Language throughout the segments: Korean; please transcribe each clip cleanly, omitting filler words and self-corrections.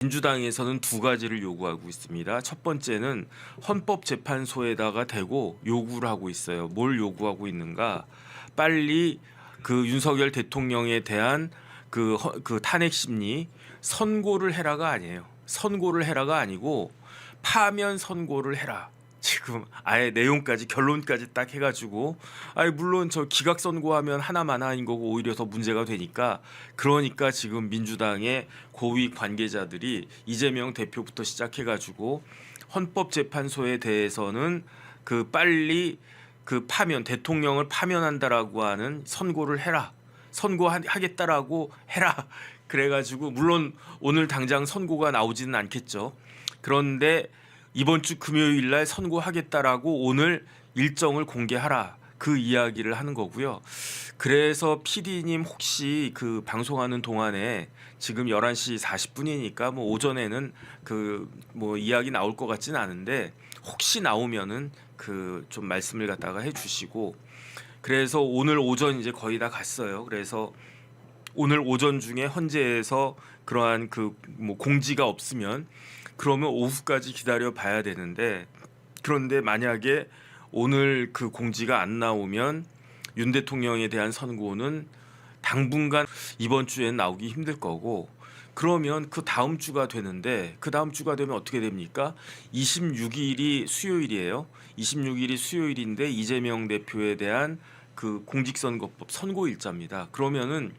민주당에서는 두 가지를 요구하고 있습니다. 첫 번째는 헌법재판소에다가 대고 요구를 하고 있어요. 뭘 요구하고 있는가? 빨리 그 윤석열 대통령에 대한 그 탄핵 심리 선고를 해라가 아니에요. 선고를 해라가 아니고 파면 선고를 해라. 지금 아예 내용까지 결론까지 딱 해가지고 물론 저 기각 선고하면 하나만화인 거고 오히려 더 문제가 되니까 그러니까 지금 민주당의 고위 관계자들이 이재명 대표부터 시작해가지고 헌법재판소에 대해서는 그 빨리 그 파면 대통령을 파면한다라고 하는 선고를 해라. 선고하겠다라고 해라. 그래가지고 물론 오늘 당장 선고가 나오지는 않겠죠. 그런데 이번 주 금요일 날 선고하겠다라고 오늘 일정을 공개하라. 그 이야기를 하는 거고요. 그래서 PD님 혹시 그 방송하는 동안에 지금 11시 40분이니까 뭐 오전에는 그 뭐 이야기 나올 것 같지는 않은데 혹시 나오면은 그 좀 말씀을 갖다가 해 주시고 그래서 오늘 오전 이제 거의 다 갔어요. 그래서 오늘 오전 중에 헌재에서 그러한 그 뭐 공지가 없으면 그러면 오후까지 기다려 봐야 되는데 그런데 만약에 오늘 그 공지가 안 나오면 윤 대통령에 대한 선고는 당분간 이번 주엔 나오기 힘들 거고 그러면 그 다음 주가 되는데 그 다음 주가 되면 어떻게 됩니까? 26일이 수요일이에요. 26일이 수요일인데 이재명 대표에 대한 그 공직선거법 선고일자입니다. 그러면은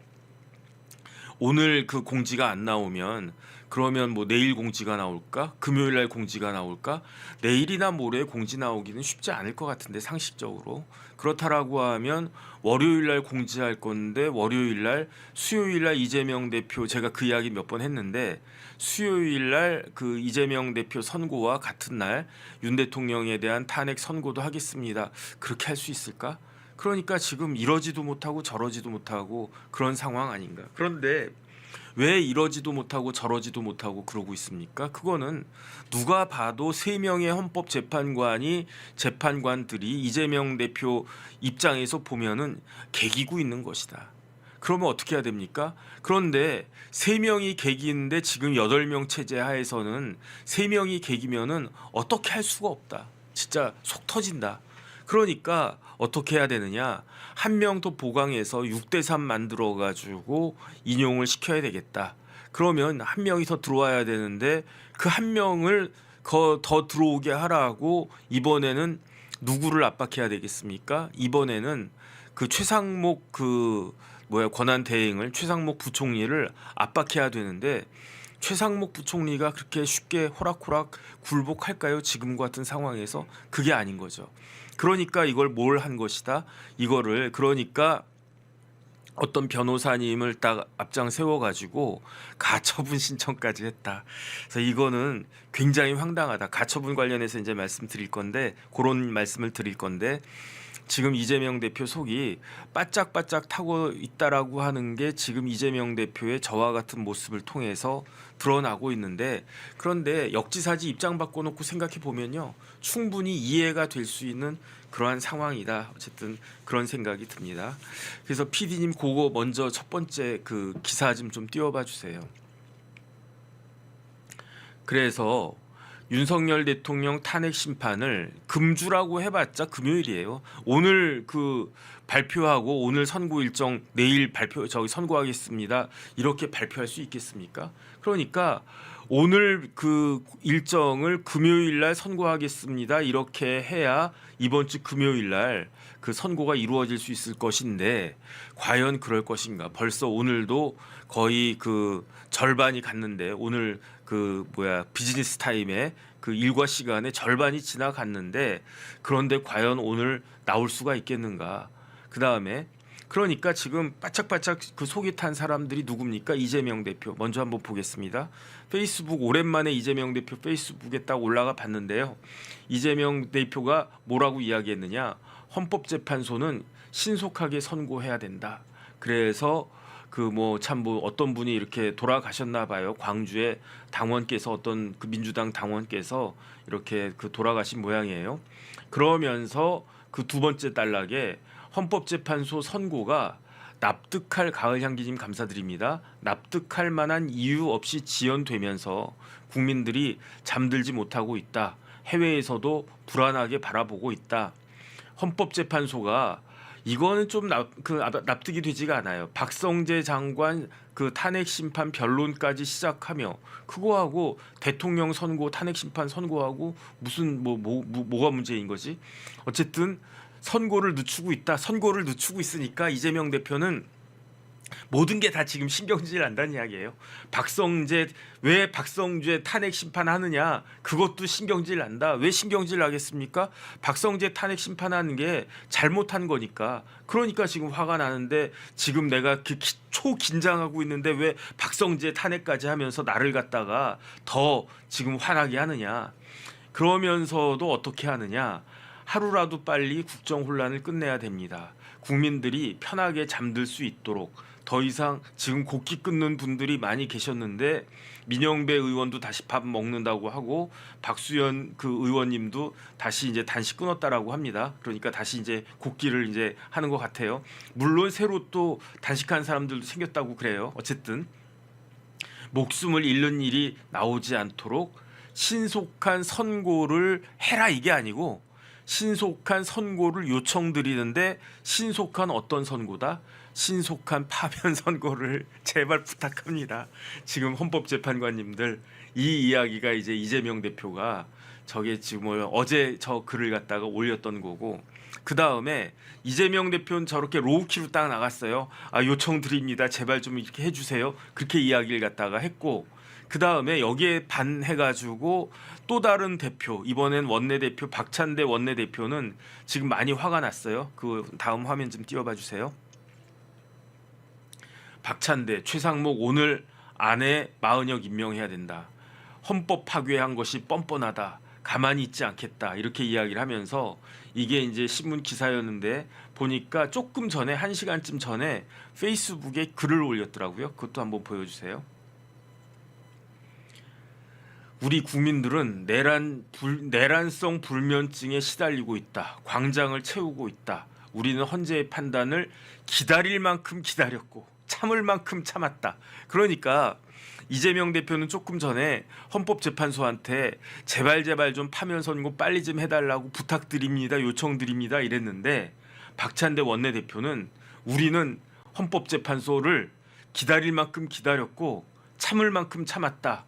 오늘 그 공지가 안 나오면 그러면 뭐 내일 공지가 나올까? 금요일 날 공지가 나올까? 내일이나 모레 공지 나오기는 쉽지 않을 것 같은데 상식적으로. 그렇다라고 하면 월요일 날 공지할 건데 월요일 날 수요일 날 이재명 대표 제가 그 이야기 몇 번 했는데 수요일 날 그 이재명 대표 선고와 같은 날 윤 대통령에 대한 탄핵 선고도 하겠습니다. 그렇게 할 수 있을까? 그러니까 지금 이러지도 못하고 저러지도 못하고 그런 상황 아닌가. 그런데 왜 이러지도 못하고 저러지도 못하고 그러고 있습니까? 그거는 누가 봐도 3명의 재판관들이 이재명 대표 입장에서 보면은 개기고 있는 것이다. 그러면 어떻게 해야 됩니까? 그런데 3명이 개기인데 지금 8명 체제 하에서는 3명이 개기면은 어떻게 할 수가 없다. 진짜 속 터진다. 그러니까 어떻게 해야 되느냐? 한 명 더 보강해서 6대3 만들어 가지고 인용을 시켜야 되겠다. 그러면 한 명이 더 들어와야 되는데 그 한 명을 더 들어오게 하라고 이번에는 누구를 압박해야 되겠습니까? 이번에는 그 최상목 권한 대행을 최상목 부총리를 압박해야 되는데 최상목 부총리가 그렇게 쉽게 호락호락 굴복할까요? 지금 같은 상황에서 그게 아닌 거죠. 그러니까 이걸 뭘 한 것이다. 이거를 그러니까 어떤 변호사님을 딱 앞장 세워가지고 가처분 신청까지 했다. 그래서 이거는 굉장히 황당하다. 가처분 관련해서 이제 말씀드릴 건데 그런 말씀을 드릴 건데 지금 이재명 대표 속이 바짝바짝 타고 있다라고 하는 게 지금 이재명 대표의 저와 같은 모습을 통해서 드러나고 있는데 그런데 역지사지 입장 바꿔놓고 생각해 보면요 충분히 이해가 될 수 있는 그러한 상황이다. 어쨌든 그런 생각이 듭니다. 그래서 PD님 그거 먼저 첫 번째 그 기사 좀 띄워봐 주세요. 그래서 윤석열 대통령 탄핵 심판을 금주라고 해봤자 금요일이에요. 오늘 그 발표하고 오늘 선고 일정 내일 선고하겠습니다. 이렇게 발표할 수 있겠습니까? 그러니까 오늘 그 일정을 금요일 날 선고하겠습니다. 이렇게 해야 이번 주 금요일 날 그 선고가 이루어질 수 있을 것인데 과연 그럴 것인가? 벌써 오늘도 거의 그 절반이 갔는데 오늘 비즈니스 타임에 그 일과 시간의 절반이 지나갔는데 그런데 과연 오늘 나올 수가 있겠는가? 그 다음에 그러니까 지금 바짝바짝 그 속이 탄 사람들이 누굽니까? 이재명 대표. 먼저 한번 보겠습니다. 페이스북 오랜만에 이재명 대표 페이스북에 딱 올라가 봤는데요. 이재명 대표가 뭐라고 이야기했느냐? 헌법재판소는 신속하게 선고해야 된다. 그래서 어떤 분이 이렇게 돌아가셨나 봐요. 광주에 당원께서 어떤 그 민주당 당원께서 이렇게 그 돌아가신 모양이에요. 그러면서 그 두 번째 단락에 헌법재판소 선고가 납득할 가을향기님 감사드립니다. 납득할 만한 이유 없이 지연되면서 국민들이 잠들지 못하고 있다. 해외에서도 불안하게 바라보고 있다. 헌법재판소가 이거는 좀 납득이 되지가 않아요. 박성재 장관 그 탄핵 심판 변론까지 시작하며 그거하고 대통령 선고 탄핵 심판 선고하고 무슨 뭐가 문제인 거지? 어쨌든 선고를 늦추고 있다. 선고를 늦추고 있으니까 이재명 대표는 모든 게 다 지금 신경질 난다는 이야기예요. 왜 박성재 탄핵 심판하느냐? 그것도 신경질 난다. 왜 신경질 나겠습니까? 박성재 탄핵 심판하는 게 잘못한 거니까. 그러니까 지금 화가 나는데 지금 내가 초긴장하고 있는데 왜 박성재 탄핵까지 하면서 나를 갖다가 더 지금 화나게 하느냐? 그러면서도 어떻게 하느냐? 하루라도 빨리 국정 혼란을 끝내야 됩니다. 국민들이 편하게 잠들 수 있도록 더 이상 지금 곡기 끊는 분들이 많이 계셨는데 민영배 의원도 다시 밥 먹는다고 하고 박수현 그 의원님도 다시 이제 단식 끊었다라고 합니다. 그러니까 다시 이제 곡기를 이제 하는 것 같아요. 물론 새로 또 단식한 사람들도 생겼다고 그래요. 어쨌든 목숨을 잃는 일이 나오지 않도록 신속한 선고를 해라 이게 아니고 신속한 선고를 요청드리는데 신속한 어떤 선고다? 신속한 파면 선고를 제발 부탁합니다. 지금 헌법재판관님들 이 이야기가 이제 이재명 대표가 저게 지금 어제 저 글을 갖다가 올렸던 거고 그 다음에 이재명 대표는 저렇게 로우키로 딱 나갔어요. 아 요청드립니다. 제발 좀 이렇게 해주세요. 그렇게 이야기를 갖다가 했고 그 다음에 여기에 반해가지고 또 다른 대표 이번엔 원내대표 박찬대 원내대표는 지금 많이 화가 났어요. 그 다음 화면 좀 띄워봐 주세요. 박찬대 최상목 오늘 안에 마은혁 임명해야 된다. 헌법 파괴한 것이 뻔뻔하다. 가만히 있지 않겠다. 이렇게 이야기를 하면서 이게 이제 신문 기사였는데 보니까 조금 전에 1시간쯤 전에 페이스북에 글을 올렸더라고요. 그것도 한번 보여주세요. 우리 국민들은 내란성 불면증에 시달리고 있다. 광장을 채우고 있다. 우리는 헌재의 판단을 기다릴 만큼 기다렸고 참을 만큼 참았다. 그러니까 이재명 대표는 조금 전에 헌법재판소한테 제발 좀 파면 선고 빨리 좀 해달라고 부탁드립니다. 요청드립니다. 이랬는데 박찬대 원내대표는 우리는 헌법재판소를 기다릴 만큼 기다렸고 참을 만큼 참았다.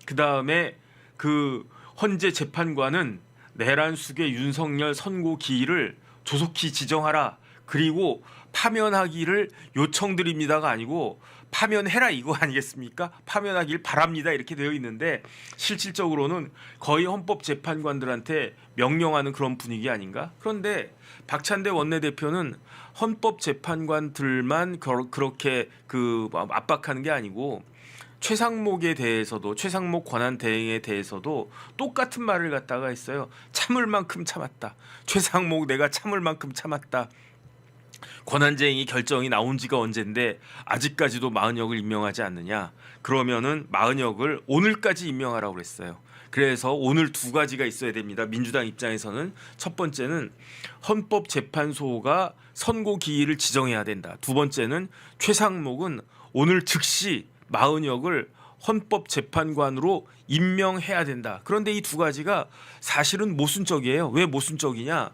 그 다음에 그 헌재 재판관은 내란숙의 윤석열 선고 기일을 조속히 지정하라. 그리고 파면하기를 요청드립니다가 아니고 파면해라 이거 아니겠습니까? 파면하길 바랍니다 이렇게 되어 있는데 실질적으로는 거의 헌법재판관들한테 명령하는 그런 분위기 아닌가? 그런데 박찬대 원내대표는 헌법재판관들만 그렇게 압박하는 게 아니고 최상목에 대해서도 최상목 권한 대행에 대해서도 똑같은 말을 갖다가 했어요. 참을 만큼 참았다. 최상목 내가 참을 만큼 참았다. 권한쟁의 결정이 나온 지가 언젠데 아직까지도 마은혁을 임명하지 않느냐. 그러면은 마은혁을 오늘까지 임명하라고 그랬어요. 그래서 오늘 두 가지가 있어야 됩니다. 민주당 입장에서는 첫 번째는 헌법재판소가 선고 기일을 지정해야 된다. 두 번째는 최상목은 오늘 즉시 마은혁을 헌법재판관으로 임명해야 된다. 그런데 이 두 가지가 사실은 모순적이에요. 왜 모순적이냐?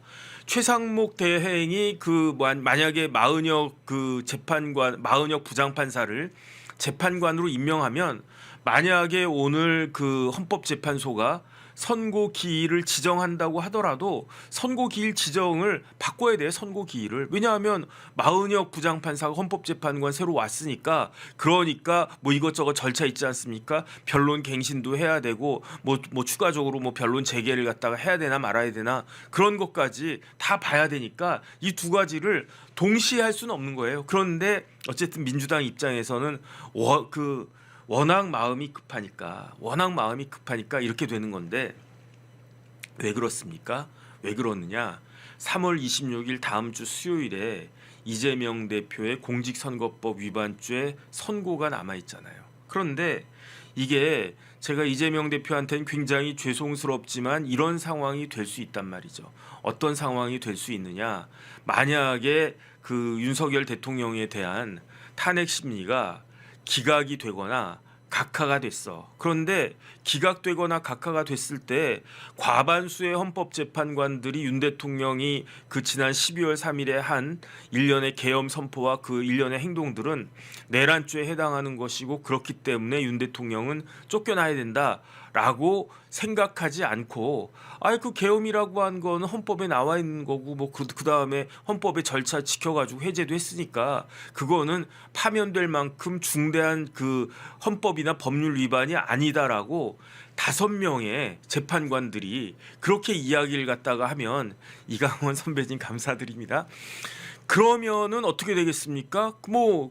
최상목 대행이 만약에 마은혁 마은혁 부장판사를 재판관으로 임명하면 만약에 오늘 헌법재판소가 선고 기일을 지정한다고 하더라도 선고 기일 지정을 바꿔야 돼요. 선고 기일을. 왜냐하면 마은혁 부장판사가 헌법재판관 새로 왔으니까 그러니까 이것저것 절차 있지 않습니까? 변론 갱신도 해야 되고 추가적으로 변론 재개를 갖다가 해야 되나 말아야 되나 그런 것까지 다 봐야 되니까 이 두 가지를 동시에 할 수는 없는 거예요. 그런데 어쨌든 민주당 입장에서는 워낙 마음이 급하니까 이렇게 되는 건데 왜 그렇습니까? 왜 그러느냐? 3월 26일 다음 주 수요일에 이재명 대표의 공직선거법 위반죄 선고가 남아 있잖아요. 그런데 이게 제가 이재명 대표한테는 굉장히 죄송스럽지만 이런 상황이 될 수 있단 말이죠. 어떤 상황이 될 수 있느냐? 만약에 그 윤석열 대통령에 대한 탄핵 심리가 기각이 되거나 각하가 됐어. 그런데 기각되거나 각하가 됐을 때 과반수의 헌법재판관들이 윤 대통령이 그 지난 12월 3일에 한 일련의 계엄 선포와 그 일련의 행동들은 내란죄에 해당하는 것이고, 그렇기 때문에 윤 대통령은 쫓겨나야 된다라고 생각하지 않고, 그 계엄이라고 한 거는 헌법에 나와 있는 거고, 뭐 그 다음에 헌법의 절차 지켜가지고 해제도 했으니까 그거는 파면될 만큼 중대한 그 헌법이나 법률 위반이 아니다라고 5명의 재판관들이 그렇게 이야기를 갖다가 하면, 이강원 선배님 감사드립니다. 그러면은 어떻게 되겠습니까?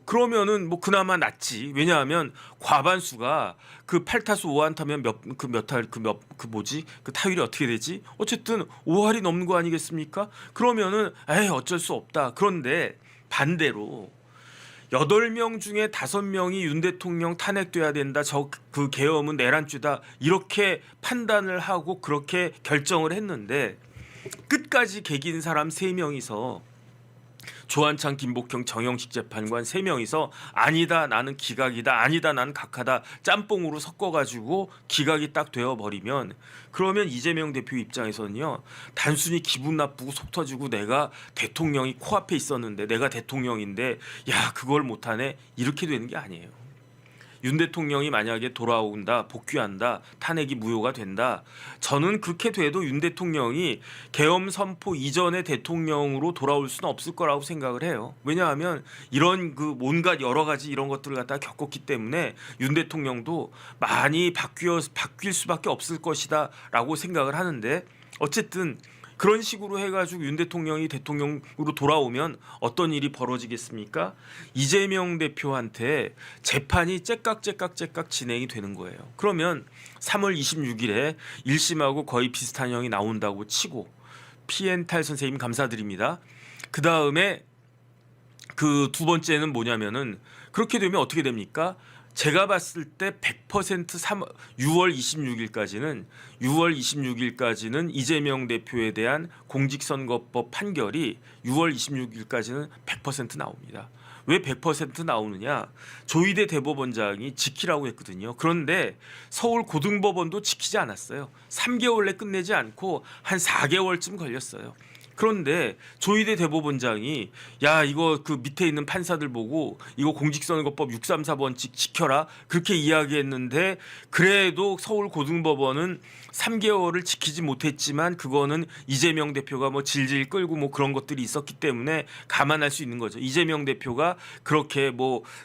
그러면은 그나마 낫지. 왜냐하면 과반수가 그 8타수 5안타면 그 타율이 어떻게 되지? 어쨌든 5할이 넘는 거 아니겠습니까? 그러면은 어쩔 수 없다. 그런데 반대로 8명 중에 5명이 윤 대통령 탄핵돼야 된다, 그 계엄은 내란죄다, 이렇게 판단을 하고 그렇게 결정을 했는데, 끝까지 개긴 사람 3명이서, 조한창, 김복형, 정영식 재판관 3명이서 아니다 나는 기각이다, 아니다 나는 각하다, 짬뽕으로 섞어가지고 기각이 딱 되어버리면, 그러면 이재명 대표 입장에서는요, 단순히 기분 나쁘고 속 터지고 내가 대통령이 코앞에 있었는데, 내가 대통령인데 그걸 못하네, 이렇게 되는 게 아니에요. 윤 대통령이 만약에 돌아온다, 복귀한다, 탄핵이 무효가 된다, 저는 그렇게 돼도 윤 대통령이 계엄 선포 이전의 대통령으로 돌아올 수는 없을 거라고 생각을 해요. 왜냐하면 이런 그 온갖 여러 가지 이런 것들을 갖다가 겪었기 때문에 윤 대통령도 많이 바뀔 수밖에 없을 것이다라고 생각을 하는데, 어쨌든 그런 식으로 해가지고 윤 대통령이 대통령으로 돌아오면 어떤 일이 벌어지겠습니까? 이재명 대표한테 재판이 째깍 진행이 되는 거예요. 그러면 3월 26일에 1심하고 거의 비슷한 형이 나온다고 치고, 피엔탈 선생님 감사드립니다. 그 다음에 그 두 번째는 뭐냐면은, 그렇게 되면 어떻게 됩니까? 제가 봤을 때 100% 6월 26일까지는 이재명 대표에 대한 공직선거법 판결이 6월 26일까지는 100% 나옵니다. 왜 100% 나오느냐? 조희대 대법원장이 지키라고 했거든요. 그런데 서울 고등법원도 지키지 않았어요. 3개월 내 끝내지 않고 한 4개월쯤 걸렸어요. 그런데 조희대 대법원장이 이거 그 밑에 있는 판사들 보고 이거 공직선거법 634번칙 지켜라, 그렇게 이야기했는데, 그래도 서울 고등법원은 3개월을 지키지 못했지만 그거는 이재명 대표가 질질 끌고 그런 것들이 있었기 때문에 감안할 수 있는 거죠. 이재명 대표가 그렇게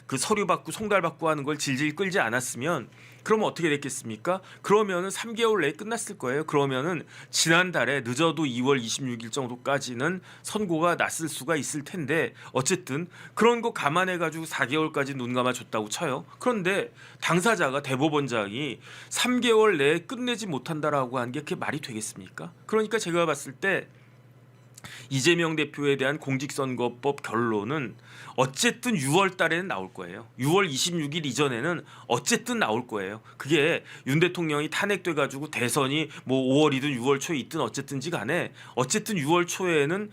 그 서류 받고 송달 받고 하는 걸 질질 끌지 않았으면, 그러면 어떻게 됐겠습니까? 그러면은 3개월 내에 끝났을 거예요. 그러면은 지난달에 늦어도 2월 26일 정도까지는 선고가 났을 수가 있을 텐데, 어쨌든 그런 거 감안해 가지고 4개월까지 눈 감아줬다고 쳐요. 그런데 당사자가 대법원장이 3개월 내에 끝내지 못한다라고 한 게 그게 말이 되겠습니까? 그러니까 제가 봤을 때 이재명 대표에 대한 공직선거법 결론은 어쨌든 6월 달에는 나올 거예요. 6월 26일 이전에는 어쨌든 나올 거예요. 그게 윤 대통령이 탄핵돼 가지고 대선이 5월이든 6월 초에 있든 어쨌든지 간에 어쨌든 6월 초에는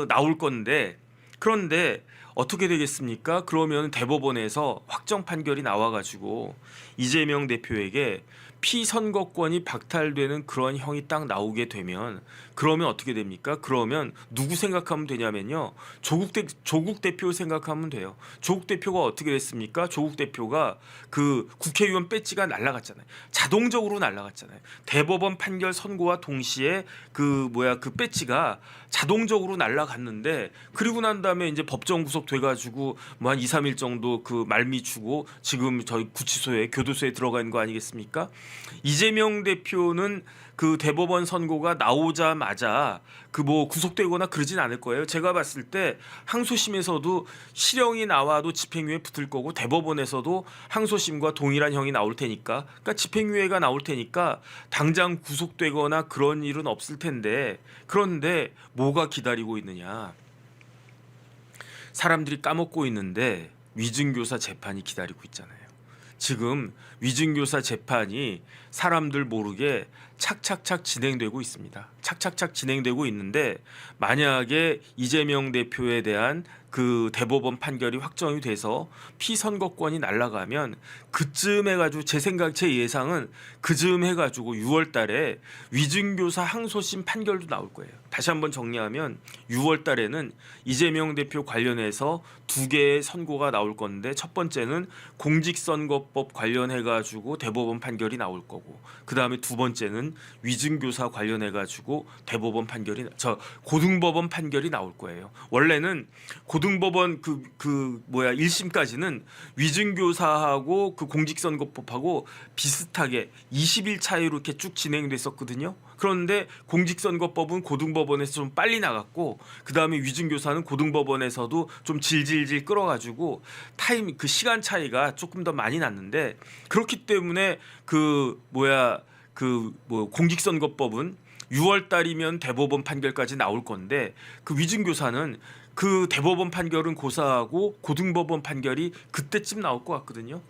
나올 건데, 그런데 어떻게 되겠습니까? 그러면 대법원에서 확정 판결이 나와 가지고 이재명 대표에게 피선거권이 박탈되는 그런 형이 딱 나오게 되면, 그러면 어떻게 됩니까? 그러면 누구 생각하면 되냐면요, 조국 대표 생각하면 돼요. 조국 대표가 어떻게 됐습니까? 조국 대표가 그 국회의원 배지가 날라갔잖아요. 자동적으로 날라갔잖아요. 대법원 판결 선고와 동시에 그 배지가 자동적으로 날라갔는데, 그리고 난 다음에 이제 법정 구속돼 가지고 한 2, 3일 정도 그 말미주고 지금 저희 구치소에, 교도소에 들어가 있는 거 아니겠습니까? 이재명 대표는 그 대법원 선고가 나오자마자 구속되거나 그러진 않을 거예요. 제가 봤을 때 항소심에서도 실형이 나와도 집행유예 붙을 거고, 대법원에서도 항소심과 동일한 형이 나올 테니까, 그러니까 집행유예가 나올 테니까 당장 구속되거나 그런 일은 없을 텐데, 그런데 뭐가 기다리고 있느냐? 사람들이 까먹고 있는데 위증교사 재판이 기다리고 있잖아요. 지금 위증교사 재판이 사람들 모르게 착착착 진행되고 있습니다. 착착착 진행되고 있는데 만약에 이재명 대표에 대한 그 대법원 판결이 확정이 돼서 피선거권이 날아가면 그쯤 해가지고 제 예상은 그쯤 해가지고 6월달에 위증교사 항소심 판결도 나올 거예요. 다시 한번 정리하면 6월달에는 이재명 대표 관련해서 두 개의 선고가 나올 건데 첫 번째는 공직선거법 관련해가지고 대법원 판결이 나올 거고 그 다음에 두 번째는 위증교사 관련해가지고 대법원 판결이 고등법원 판결이 나올 거예요. 원래는 고등법원 1심까지는 위증교사하고 그 공직선거법하고 비슷하게 20일 차이로 이렇게 쭉 진행됐었거든요. 그런데 공직선거법은 고등법원에서 좀 빨리 나갔고 그 다음에 위증교사는 고등법원에서도 좀 질질질 끌어가지고 그 시간 차이가 조금 더 많이 났는데 그렇기 때문에 공직선거법은 6월 달이면 대법원 판결까지 나올 건데 그 위증교사는 그 대법원 판결은 고사하고 고등법원 판결이 그때쯤 나올 것 같거든요.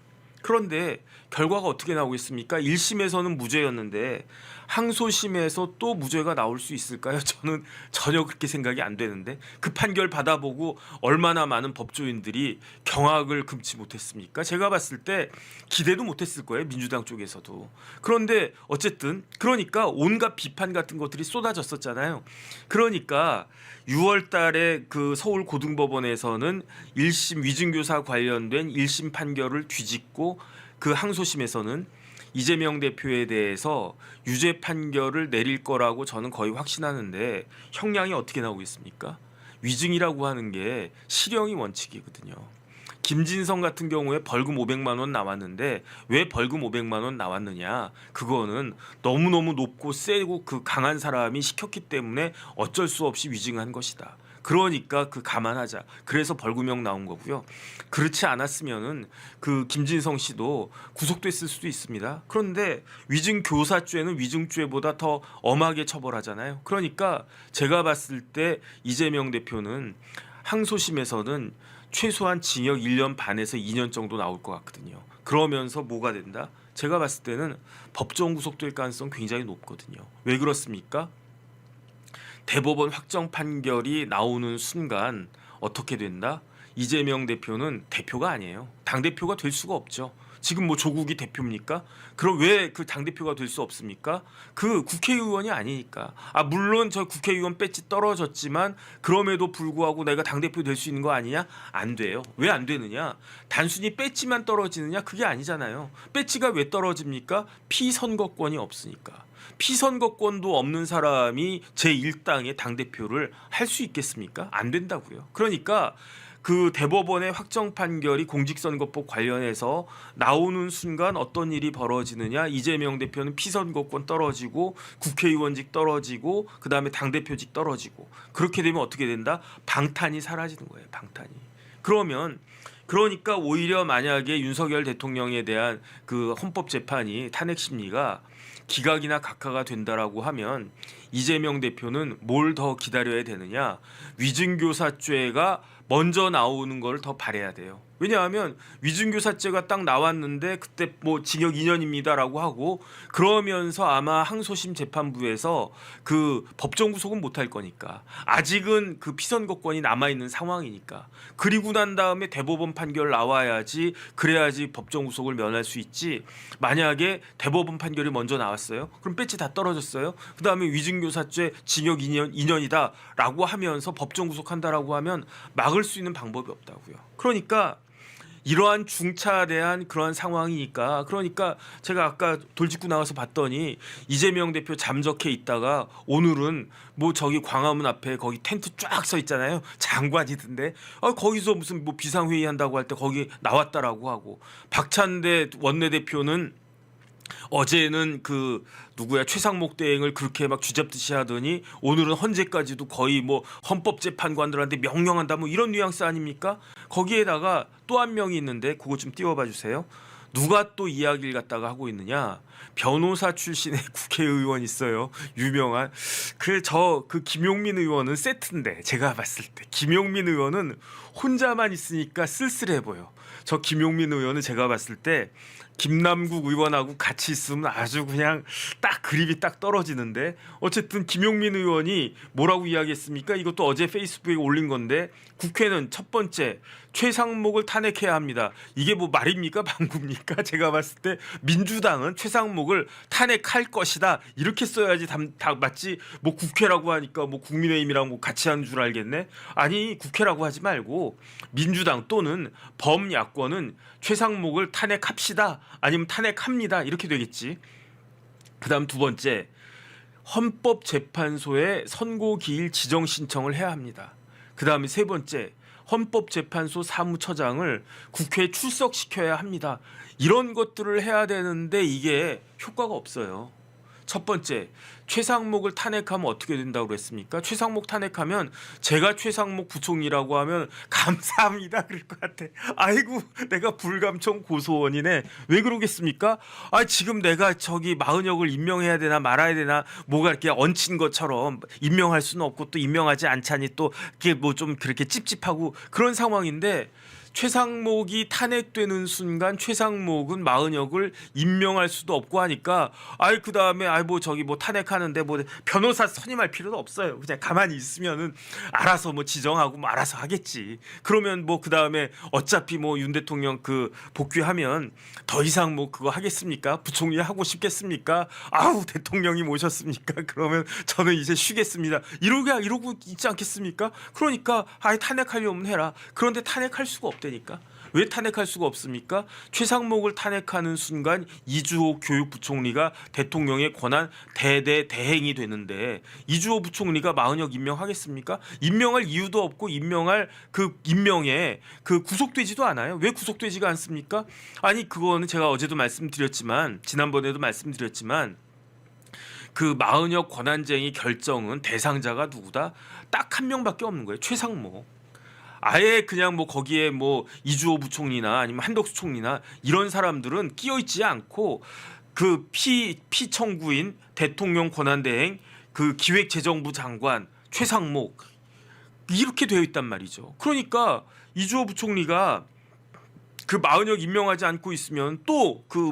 그런데 결과가 어떻게 나오겠습니까? 1심에서는 무죄였는데 항소심에서 또 무죄가 나올 수 있을까요? 저는 전혀 그렇게 생각이 안 되는데 그 판결 받아보고 얼마나 많은 법조인들이 경악을 금치 못했습니까? 제가 봤을 때 기대도 못했을 거예요. 민주당 쪽에서도. 그런데 어쨌든 그러니까 온갖 비판 같은 것들이 쏟아졌었잖아요. 그러니까 6월 달에 그 서울 고등법원에서는 1심 위증교사 관련된 1심 판결을 뒤집고 그 항소심에서는 이재명 대표에 대해서 유죄 판결을 내릴 거라고 저는 거의 확신하는데 형량이 어떻게 나오겠습니까? 위증이라고 하는 게 실형이 원칙이거든요. 김진성 같은 경우에 벌금 500만 원 나왔는데 왜 벌금 500만 원 나왔느냐? 그거는 너무너무 높고 세고 그 강한 사람이 시켰기 때문에 어쩔 수 없이 위증한 것이다. 그러니까 감안하자. 그래서 벌금형 나온 거고요. 그렇지 않았으면은 그 김진성 씨도 구속됐을 수도 있습니다. 그런데 위증교사죄는 위증죄보다 더 엄하게 처벌하잖아요. 그러니까 제가 봤을 때 이재명 대표는 항소심에서는 최소한 징역 1년 반에서 2년 정도 나올 것 같거든요. 그러면서 뭐가 된다? 제가 봤을 때는 법정 구속될 가능성 굉장히 높거든요. 왜 그렇습니까? 대법원 확정 판결이 나오는 순간 어떻게 된다? 이재명 대표는 대표가 아니에요. 당대표가 될 수가 없죠. 지금 뭐 조국이 대표입니까? 그럼 왜 그 당대표가 될 수 없습니까? 그 국회의원이 아니니까. 물론 저 국회의원 배지 떨어졌지만 그럼에도 불구하고 내가 당대표 될 수 있는 거 아니냐? 안 돼요. 왜 안 되느냐? 단순히 배지만 떨어지느냐? 그게 아니잖아요. 배지가 왜 떨어집니까? 피선거권이 없으니까. 피선거권도 없는 사람이 제1당의 당대표를 할 수 있겠습니까? 안 된다고요. 그러니까 그 대법원의 확정 판결이 공직선거법 관련해서 나오는 순간 어떤 일이 벌어지느냐? 이재명 대표는 피선거권 떨어지고 국회의원직 떨어지고 그다음에 당대표직 떨어지고 그렇게 되면 어떻게 된다? 방탄이 사라지는 거예요. 방탄이. 그러니까 오히려 만약에 윤석열 대통령에 대한 그 헌법재판이 탄핵 심리가 기각이나 각하가 된다라고 하면 이재명 대표는 뭘 더 기다려야 되느냐? 위증교사죄가 먼저 나오는 걸 더 바라야 돼요. 왜냐하면 위증교사죄가 딱 나왔는데 그때 뭐 징역 2년입니다라고 하고 그러면서 아마 항소심 재판부에서 그 법정 구속은 못할 거니까 아직은 그 피선거권이 남아 있는 상황이니까 그리고 난 다음에 대법원 판결 나와야지 그래야지 법정 구속을 면할 수 있지. 만약에 대법원 판결이 먼저 나왔어요. 그럼 배지 다 떨어졌어요. 그다음에 위증교사죄 징역 2년이다라고 하면서 법정 구속한다라고 하면 막을 수 있는 방법이 없다고요. 그러니까 이러한 중차대한 그러한 상황이니까 그러니까 제가 아까 돌직구 나와서 봤더니 이재명 대표 잠적해 있다가 오늘은 뭐 저기 광화문 앞에 거기 텐트 쫙 서 있잖아요. 장관이던데 거기서 무슨 뭐 비상회의 한다고 할 때 거기 나왔다라고 하고 박찬대 원내대표는 어제는 그 누구야 최상목 대행을 그렇게 막 쥐잡듯이 하더니 오늘은 헌재까지도 거의 뭐 헌법재판관들한테 명령한다 뭐 이런 뉘앙스 아닙니까? 거기에다가 또 한 명이 있는데 그거 좀 띄워봐 주세요. 누가 또 이야기를 갖다가 하고 있느냐? 변호사 출신의 국회의원 있어요. 유명한 그 김용민 의원은 세트인데 제가 봤을 때 김용민 의원은 혼자만 있으니까 쓸쓸해 보여. 저 김용민 의원은 제가 봤을 때 김남국 의원하고 같이 있으면 아주 그냥 딱 그립이 딱 떨어지는데 어쨌든 김용민 의원이 뭐라고 이야기했습니까? 이것도 어제 페이스북에 올린 건데 국회는 첫 번째 최상목을 탄핵해야 합니다. 이게 뭐 말입니까? 방구입니까? 제가 봤을 때 민주당은 최상목을 탄핵할 것이다 이렇게 써야지 다 맞지. 뭐 국회라고 하니까 뭐 국민의힘이랑 뭐 같이 하는 줄 알겠네. 아니 국회라고 하지 말고 민주당 또는 범야권은 최상목을 탄핵합시다 아니면 탄핵합니다 이렇게 되겠지. 그다음 두 번째 헌법재판소에 선고기일 지정 신청을 해야 합니다. 그다음에 세 번째 헌법재판소 사무처장을 국회에 출석시켜야 합니다. 이런 것들을 해야 되는데 이게 효과가 없어요. 첫 번째 최상목을 탄핵하면 어떻게 된다고 그랬습니까? 최상목 탄핵하면 제가 최상목 부총리라고 하면 감사합니다 그럴 것 같아. 아이고 내가 불감청 고소원이네. 왜 그러겠습니까? 아 지금 내가 저기 마은혁을 임명해야 되나 말아야 되나 뭐가 이렇게 얹힌 것처럼 임명할 수는 없고 또 임명하지 않자니 또 이게 뭐 좀 그렇게 찝찝하고 그런 상황인데 최상목이 탄핵되는 순간 최상목은 마은혁을 임명할 수도 없고 하니까 아이 그다음에 아이 뭐 저기 뭐 탄핵하는데 뭐 변호사 선임할 필요도 없어요. 그냥 가만히 있으면은 알아서 뭐 지정하고 뭐 알아서 하겠지. 그러면 뭐 그다음에 어차피 뭐 윤 대통령 그 복귀하면 더 이상 뭐 그거 하겠습니까? 부총리 하고 싶겠습니까? 아우 대통령이 모셨습니까? 그러면 저는 이제 쉬겠습니다. 이러고 있지 않겠습니까? 그러니까 아예 탄핵하려면 해라. 그런데 탄핵할 수가 없다. 되니까 왜 탄핵할 수가 없습니까? 최상목을 탄핵하는 순간 이주호 교육부총리가 대통령의 권한 대행이 되는데 이주호 부총리가 마은혁 임명하겠습니까? 임명할 이유도 없고 임명할 그 임명에 그 구속되지도 않아요. 왜 구속되지가 않습니까? 아니 그거는 제가 어제도 말씀드렸지만 지난번에도 말씀드렸지만 그 마은혁 권한쟁의 결정은 대상자가 누구다? 딱 한 명밖에 없는 거예요. 최상목. 아예 그냥 뭐 거기에 뭐 이주호 부총리나 아니면 한덕수 총리나 이런 사람들은 끼어 있지 않고 그 피청구인 대통령 권한대행 그 기획재정부 장관 최상목 이렇게 되어 있단 말이죠. 그러니까 이주호 부총리가 그 마은혁 임명하지 않고 있으면 또 그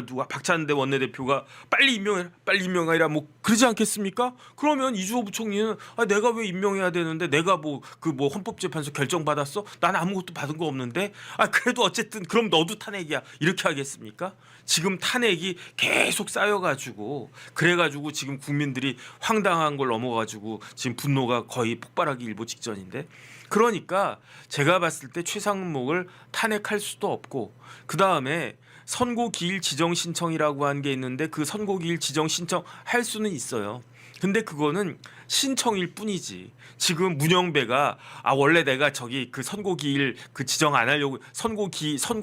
누가 박찬대 원내대표가 빨리 임명해라 뭐 그러지 않겠습니까? 그러면 이주호 부총리는 아 내가 왜 임명해야 되는데 내가 뭐 헌법재판소 결정 받았어? 난 아무것도 받은 거 없는데 아 그래도 어쨌든 그럼 너도 탄핵이야 이렇게 하겠습니까? 지금 탄핵이 계속 쌓여가지고 그래가지고 지금 국민들이 황당한 걸 넘어가지고 지금 분노가 거의 폭발하기 일보 직전인데. 그러니까 제가 봤을 때 최상목을 탄핵할 수도 없고 그 다음에 선고기일 지정 신청이라고 한 게 있는데 그 선고기일 지정 신청 할 수는 있어요. 근데 그거는 신청일 뿐이지. 지금 문영배가 원래 내가 저기 그 선고기일 그 지정 안 하려고 선고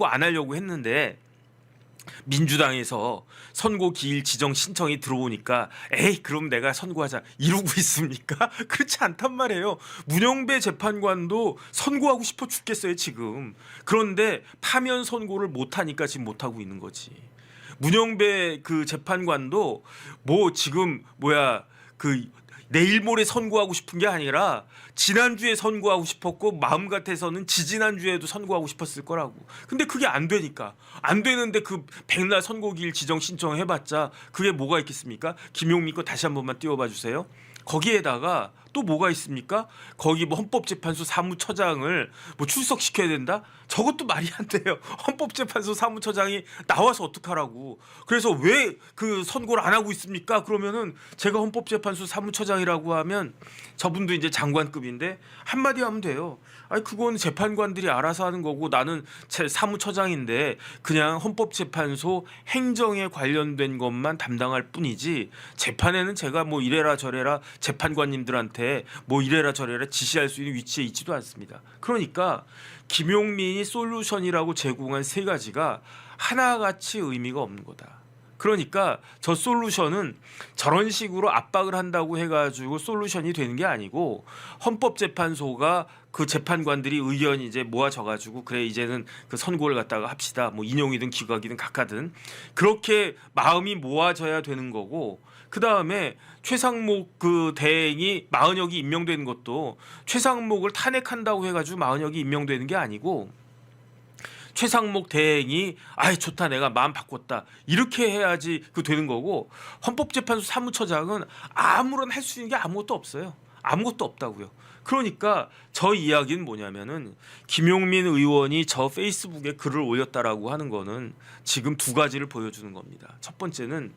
안 하려고 했는데 민주당에서 선고기일 지정 신청이 들어오니까 에이 그럼 내가 선고하자 이러고 있습니까? 그렇지 않단 말이에요. 문영배 재판관도 선고하고 싶어 죽겠어요 지금. 그런데 파면 선고를 못하니까 지금 못하고 있는 거지. 문영배 그 재판관도 뭐 지금 내일 모레 선고하고 싶은 게 아니라 지난주에 선고하고 싶었고 마음 같아서는 지지난주에도 선고하고 싶었을 거라고. 근데 그게 안 되니까. 안 되는데 그 백날 선고기일 지정 신청해봤자 그게 뭐가 있겠습니까? 김용민 거 다시 한 번만 띄워봐 주세요. 거기에다가 또 뭐가 있습니까? 거기 뭐 헌법재판소 사무처장을 뭐 출석시켜야 된다? 저것도 말이 안 돼요. 헌법재판소 사무처장이 나와서 어떡하라고. 그래서 왜 그 선고를 안 하고 있습니까? 그러면은 제가 헌법재판소 사무처장이라고 하면 저분도 이제 장관급인데 한마디 하면 돼요. 아니 그건 재판관들이 알아서 하는 거고 나는 제 사무처장인데 그냥 헌법재판소 행정에 관련된 것만 담당할 뿐이지 재판에는 제가 뭐 이래라 저래라 재판관님들한테 뭐 이래라 저래라 지시할 수 있는 위치에 있지도 않습니다. 그러니까 김용민이 솔루션이라고 제공한 세 가지가 하나같이 의미가 없는 거다. 그러니까 저 솔루션은 저런 식으로 압박을 한다고 해가지고 솔루션이 되는 게 아니고 헌법재판소가 그 재판관들이 의견이 이제 모아져가지고 그래 이제는 그 선고를 갖다가 합시다. 뭐 인용이든 기각이든 각하든 그렇게 마음이 모아져야 되는 거고 그 다음에 최상목 그 대행이 마은혁이 임명되는 것도 최상목을 탄핵한다고 해가지고 마은혁이 임명되는 게 아니고 최상목 대행이 아이 좋다 내가 마음 바꿨다 이렇게 해야지 그 되는 거고 헌법재판소 사무처장은 아무런 할 수 있는 게 아무것도 없어요. 아무것도 없다고요. 그러니까 저 이야기는 뭐냐면은 김용민 의원이 저 페이스북에 글을 올렸다라고 하는 거는 지금 두 가지를 보여주는 겁니다. 첫 번째는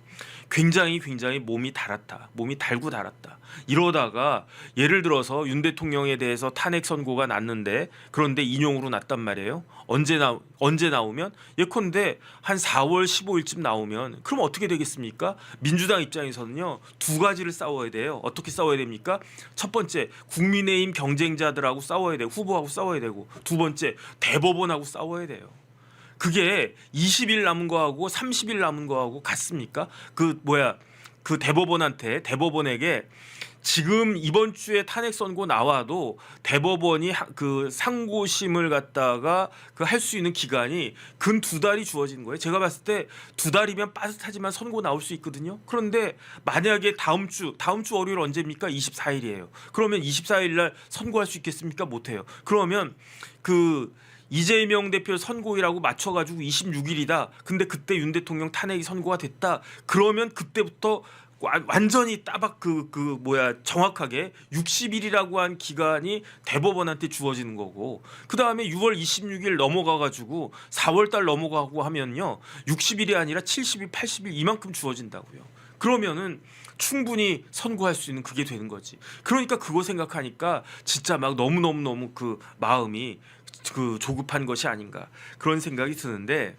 굉장히 몸이 달았다. 몸이 달고 달았다. 이러다가 예를 들어서 윤 대통령에 대해서 탄핵 선고가 났는데 그런데 인용으로 났단 말이에요. 언제 나오면 예컨대 한 4월 15일쯤 나오면 그럼 어떻게 되겠습니까? 민주당 입장에서는요. 두 가지를 싸워야 돼요. 어떻게 싸워야 됩니까? 첫 번째 국민의힘 경쟁자들하고 싸워야 되고 후보하고 싸워야 되고 두 번째 대법원하고 싸워야 돼요. 그게 20일 남은 거하고 30일 남은 거하고 같습니까? 그 대법원에게 지금 이번 주에 탄핵 선고 나와도 대법원이 그 상고심을 갖다가 그 할 수 있는 기간이 근 2달이 주어지는 거예요. 제가 봤을 때 2달이면 빠듯하지만 선고 나올 수 있거든요. 그런데 만약에 다음 주 월요일 언제입니까? 24일이에요. 그러면 24일 날 선고할 수 있겠습니까? 못 해요. 그러면 그 이재명 대표 선고일하고 맞춰가지고 26일이다. 근데 그때 윤 대통령 탄핵이 선고가 됐다. 그러면 그때부터 완전히 따박 정확하게 60일이라고 한 기간이 대법원한테 주어지는 거고 그 다음에 6월 26일 넘어가가지고 4월달 넘어가고 하면요 60일이 아니라 70일, 80일 이만큼 주어진다고요. 그러면은 충분히 선고할 수 있는 그게 되는 거지. 그러니까 그거 생각하니까 진짜 막 너무 그 마음이 그 조급한 것이 아닌가 그런 생각이 드는데.